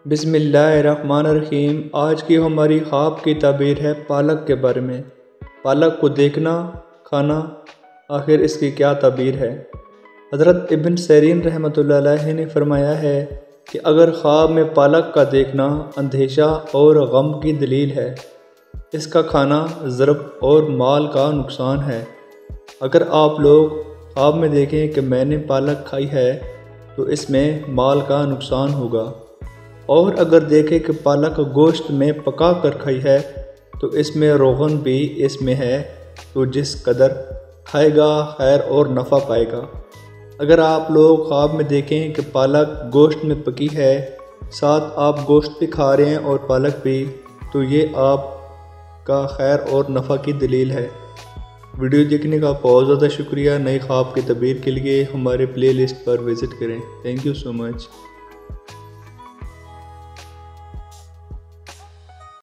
بسم اللہ الرحمن الرحیم۔ آج کی ہماری خواب کی تعبیر ہے پالک کے بارے میں۔ پالک کو دیکھنا، کھانا، آخر اس کی کیا تعبیر ہے؟ حضرت ابن سیرین رحمۃ اللہ علیہ نے فرمایا ہے کہ اگر خواب میں پالک کا دیکھنا اندیشہ اور غم کی دلیل ہے، اس کا کھانا ضرب اور مال کا نقصان ہے۔ اگر آپ لوگ خواب میں دیکھیں کہ میں نے پالک کھائی ہے تو اس میں مال کا نقصان ہوگا، اور اگر دیکھیں کہ پالک گوشت میں پکا کر کھائی ہے تو اس میں روغن بھی اس میں ہے، تو جس قدر کھائے گا خیر اور نفع پائے گا۔ اگر آپ لوگ خواب میں دیکھیں کہ پالک گوشت میں پکی ہے، ساتھ آپ گوشت بھی کھا رہے ہیں اور پالک بھی، تو یہ آپ کا خیر اور نفع کی دلیل ہے۔ ویڈیو دیکھنے کا بہت زیادہ شکریہ۔ نئی خواب کی تعبیر کے لیے ہمارے پلے لسٹ پر وزٹ کریں۔ Thank you so much.